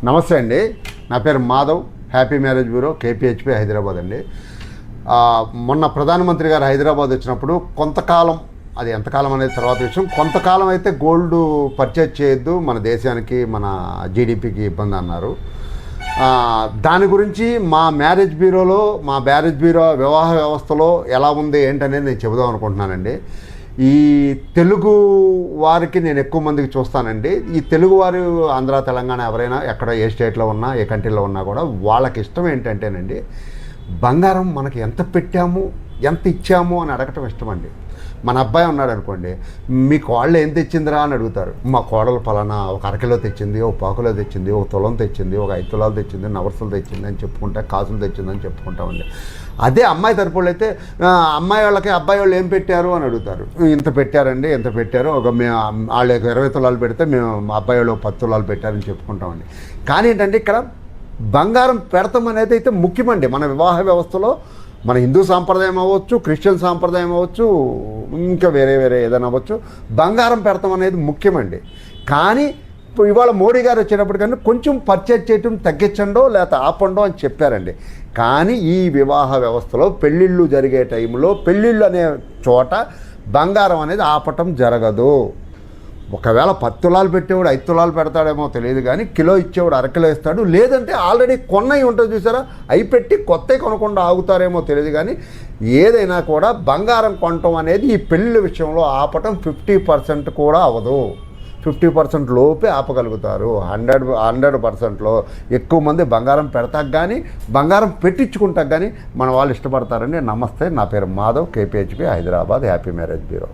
నమస్తే అండి. నా పేరు Madhav, happy marriage bureau, KPHB, Hyderabad అండి. మొన్న ప్రధానమంత్రి గారు హైదరాబాద్ వచ్చినప్పుడు కొంతకాలం, అది ఎంతకాలం అనేది తర్వాత విషయం, కొంతకాలం అయితే గోల్డ్ పర్చేజ్ చేయొద్దు, మన దేశానికి మన జీడిపికి ఇబ్బంది అన్నారు. దాని గురించి మా మ్యారేజ్ బ్యూరో వివాహ వ్యవస్థలో ఎలా ఉంది ఏంటనేది నేను చెబుదాం అనుకుంటున్నానండి. ఈ తెలుగు వారికి నేను ఎక్కువ మందికి చూస్తానండి. ఈ తెలుగు వారు ఆంధ్ర, తెలంగాణ ఎవరైనా ఎక్కడ ఏ స్టేట్లో ఉన్నా, ఏ కంట్రీలో ఉన్నా కూడా వాళ్ళకి ఇష్టం ఏంటంటేనండి, బంగారం మనకి ఎంత పెట్టాము, ఎంత ఇచ్చాము అని అడగటం ఇష్టం అండి. మన అబ్బాయి ఉన్నాడు అనుకోండి, మీ కోడలు ఏం తెచ్చిందిరా అని అడుగుతారు. మా కోడలు పలానా ఒక అరకిలో తెచ్చింది, ఒక పాకులో తెచ్చింది, ఒక తులం తెచ్చింది, ఒక 5 తులాలు తెచ్చింది, నవర్సులు తెచ్చింది అని చెప్పుకుంటా, కాసులు తెచ్చిందని చెప్పుకుంటామండి. అదే అమ్మాయి తరపుళ్ళు అయితే అమ్మాయి వాళ్ళకి అబ్బాయి వాళ్ళు ఏం పెట్టారు అని అడుగుతారు. ఇంత పెట్టారండి, ఎంత పెట్టారు, ఒక మేము వాళ్ళకి 20 తులాలు పెడితే మేము మా అబ్బాయి వాళ్ళు 10 తులాలు పెట్టారని చెప్పుకుంటామండి. కానీ ఏంటంటే ఇక్కడ బంగారం పెడతాం అనేది అయితే ముఖ్యమండి. మన వివాహ వ్యవస్థలో మన హిందూ సాంప్రదాయం అవ్వచ్చు, క్రిస్టియన్ సాంప్రదాయం అవ్వచ్చు, ఇంకా వేరే ఏదైనా అవ్వచ్చు, బంగారం పెడతాం అనేది ముఖ్యమండి. కానీ ఇవాళ మోడీ గారు వచ్చేటప్పటికన్నా కొంచెం పర్చేజ్ చేయటం తగ్గించండో లేకపోతే ఆపండో అని చెప్పారండి. కానీ ఈ వివాహ వ్యవస్థలో పెళ్ళిళ్ళు జరిగే టైంలో, పెళ్ళిళ్ళు అనే చోట బంగారం అనేది ఆపటం జరగదు. ఒకవేళ 10 తులాలు పెట్టేవాడు 5 తులాలు పెడతాడేమో తెలియదు, కానీ కిలో ఇచ్చేవాడు అరకిలో ఇస్తాడు. లేదంటే ఆల్రెడీ కొన్నవి ఉంటుంది చూసారా, అవి పెట్టి కొత్తవి కొనకుండా ఆగుతారేమో తెలియదు. కానీ ఏదైనా కూడా బంగారం కొనటం అనేది ఈ పెళ్ళి విషయంలో ఆపటం 50% కూడా అవ్వదు. 50% లోపే ఆపగలుగుతారు. 100%లో ఎక్కువ మంది బంగారం పెడతాక కానీ, బంగారం పెట్టించుకుంటాక కానీ మన వాళ్ళు ఇష్టపడతారని. నమస్తే, నా పేరు Madhav, KPHB, Hyderabad, happy marriage bureau.